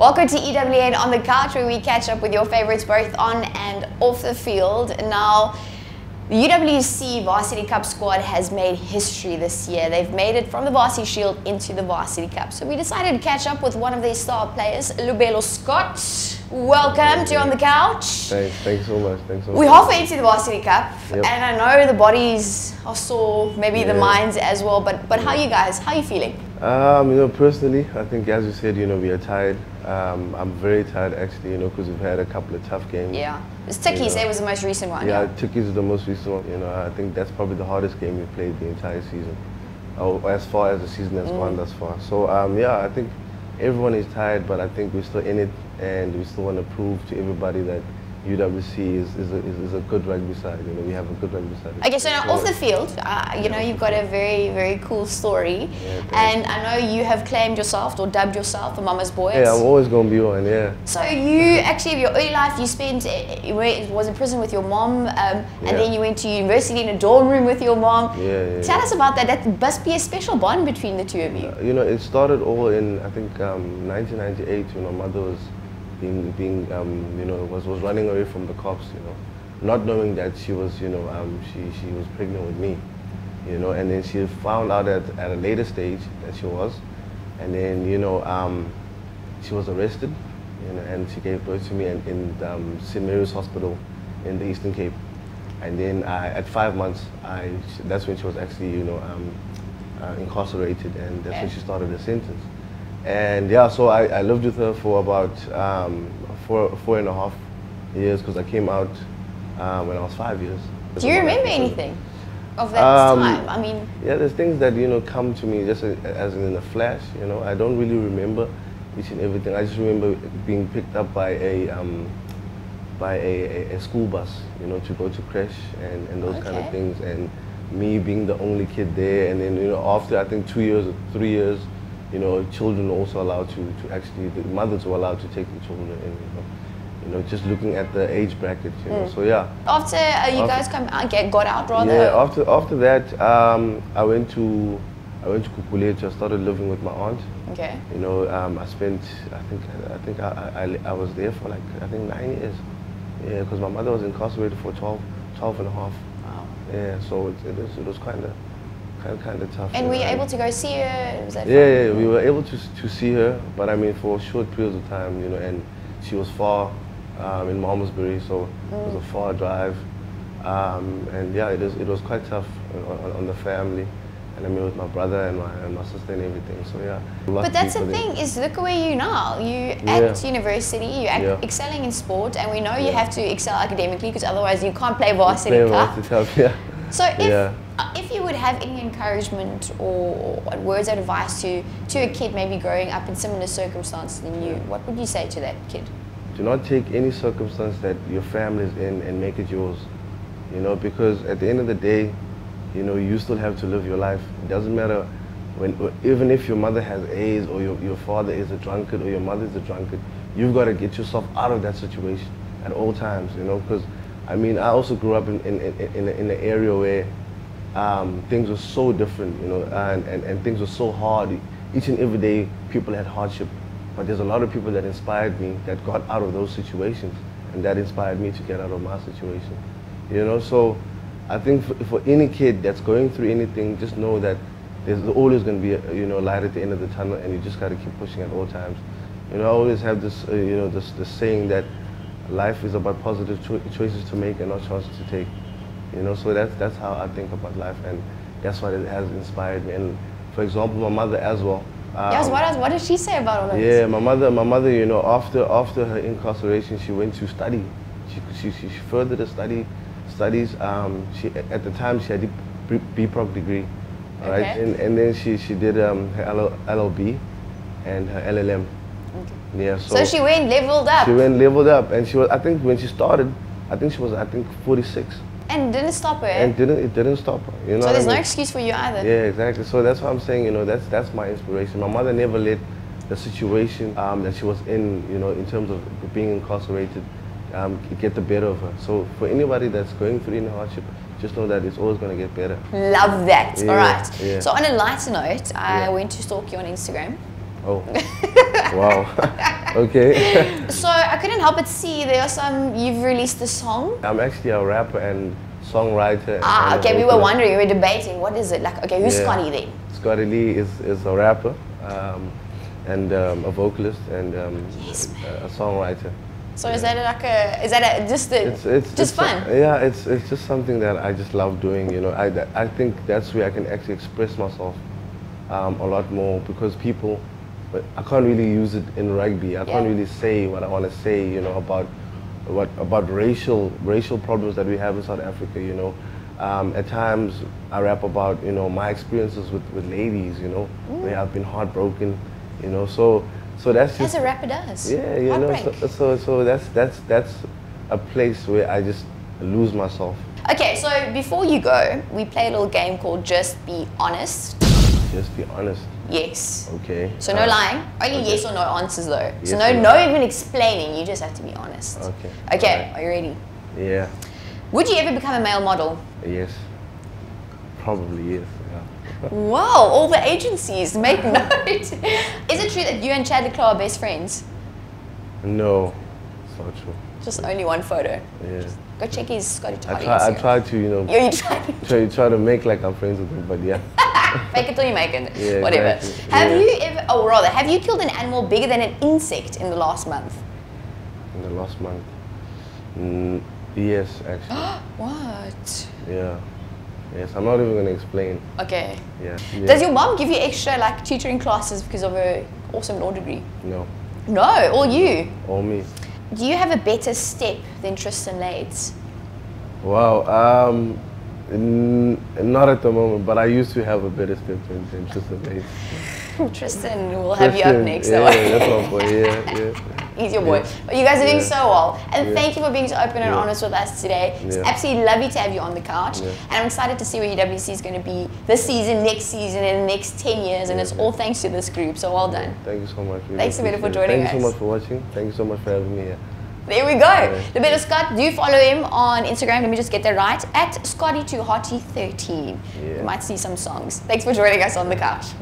Welcome to EWN On The Couch, where we catch up with your favorites both on and off the field. Now, the UWC Varsity Cup squad has made history this year. They've made it from the Varsity Shield into the Varsity Cup. So we decided to catch up with one of their star players, Lubelo Scott. Welcome to On The Couch. Thanks so much. We're halfway into the Varsity Cup, Yep. and I know the bodies are sore, maybe the minds as well, but how are you guys? How are you feeling? Personally, I think as you said, we are tired. I'm very tired actually, because we've had a couple of tough games. Yeah. It's Tikkies, it was the most recent one. Yeah, Tikkies is the most recent one. I think that's probably the hardest game we played the entire season, as far as the season has gone thus far. So yeah, I think everyone is tired, but I think we're still in it, and we still want to prove to everybody that UWC is a good rugby side. We have a good rugby side. Okay, so now off the field, you've got a very, very cool story, and I know you have claimed yourself or dubbed yourself a mama's boy. Yeah, I'm always going to be one, yeah. So you actually, your early life, you spent, was in prison with your mom, and then you went to university in a dorm room with your mom. Tell us about that. That must be a special bond between the two of you. It started all in, I think, 1998, when my mother was was running away from the cops, not knowing that she was, she was pregnant with me, and then she found out at a later stage that she was, and then, she was arrested, and she gave birth to me in St. Mary's Hospital in the Eastern Cape, and then at 5 months, that's when she was actually, incarcerated, and that's when she started her sentence. And yeah, so I lived with her for about 4.5 years, because I came out when I was 5 years. Do you remember anything of that time? I mean, yeah, there's things that come to me just as in a flash. I don't really remember each and everything. I just remember being picked up by a school bus, to go to creche and those kind of things, and me being the only kid there. And then after I think 2 years or 3 years, children were also allowed to actually, the mothers were allowed to take the children in, just looking at the age bracket, so yeah. After you guys got out rather? Yeah, after that, I went to Kukuletu. I started living with my aunt. Okay. I spent, I think I was there for like, I think 9 years. Yeah, because my mother was incarcerated for 12 and a half. Wow. Yeah, so it was kind of tough. And were you able to go see her? Was that yeah, we were able to see her, but I mean for short periods of time, and she was far in Malmesbury, so it was a far drive, and yeah, it was quite tough on the family, and I mean with my brother and my sister and everything. So yeah. But that's the thing, is look where you now. You at university, you're excelling in sport, and we know you have to excel academically, because otherwise you can't play Varsity Cup. So if you would have any encouragement or words of advice to a kid maybe growing up in similar circumstances than you, what would you say to that kid? Do not take any circumstance that your family is in and make it yours, because at the end of the day, you still have to live your life. It doesn't matter even if your mother has AIDS, or your father is a drunkard, or your mother is a drunkard, you've got to get yourself out of that situation at all times, because I mean, I also grew up in an area where things were so different, and things were so hard. Each and every day, people had hardship. But there's a lot of people that inspired me, that got out of those situations, and that inspired me to get out of my situation. So I think for any kid that's going through anything, just know that there's always going to be a light at the end of the tunnel, and you just got to keep pushing at all times. I always have this, this saying that life is about positive choices to make and not chances to take. So that's how I think about life, and that's what it has inspired me. And for example, my mother as well. Yes, what did she say about all of this? Yeah, my mother, after her incarceration, she went to study. She furthered her studies. At the time she had a B.Proc degree, right? And then she did her LLB and her LLM. Yeah, so she went leveled up. She went leveled up, and she was. I think when she started, she was 46. And didn't stop her. And it didn't stop her. So there's no excuse for you either. Yeah, exactly. So that's what I'm saying. That's my inspiration. My mother never let the situation that she was in, in terms of being incarcerated, get the better of her. So for anybody that's going through any hardship, just know that it's always going to get better. Love that. Yeah, all right. Yeah. So on a lighter note, I went to stalk you on Instagram. Oh, wow. Okay. So I couldn't help but see there are some, you've released a song. I'm actually a rapper and songwriter. Okay, we were wondering, we were debating, what is it? Like, okay, who's Scotty then? Scotty Lee is a rapper and a vocalist and a songwriter. So is that like just fun? Yeah, it's just something that I just love doing. You know, I think that's where I can actually express myself a lot more, because people, but I can't really use it in rugby. I can't really say what I want to say. You know, about racial problems that we have in South Africa. You know, at times I rap about my experiences with ladies. You know, where I've been heartbroken. You know, so that's just, as a rapper does. Yeah, you know, so that's a place where I just lose myself. Okay, so before you go, we play a little game called Just Be Honest. Just be honest. Yes. Okay. So no lying, only yes or no answers though. Yes, so no even explaining, you just have to be honest. Okay. Okay, are you ready? Yeah. Would you ever become a male model? Yes. Probably yes. Wow, all the agencies, make note. Is it true that you and Chad Leclerc are best friends? No, it's not true. Just only one photo. Yeah. Just go check his Scotty Toddy. I try to, you try to make like I'm friends with him, but yeah. Fake it till you make it. Yeah, whatever. Exactly. Have you ever, or rather, have you killed an animal bigger than an insect in the last month? In the last month? Yes, actually. What? Yeah. Yes, I'm not even going to explain. Okay. Yeah. Does your mom give you extra like tutoring classes because of her awesome law degree? No. No, all you? All me. Do you have a better step than Tristan Lades? Wow, not at the moment, but I used to have a better step than Tristan Lades. Tristan will have you up next. Yeah, that's my boy, yeah. He's your boy. But you guys are doing so well. And thank you for being so open and honest with us today. It's absolutely lovely to have you on the couch. And I'm excited to see where UWC is going to be this season, next season, and the next 10 years. And it's all thanks to this group. So well done. Thank you so much. Really Thanks a bit for joining us. Thank you so much for watching. Thank you so much for having me here. There we go. Lubelo Scott, do follow him on Instagram. Let me just get that right. @Scotty2Hotty13. You might see some songs. Thanks for joining us on the couch.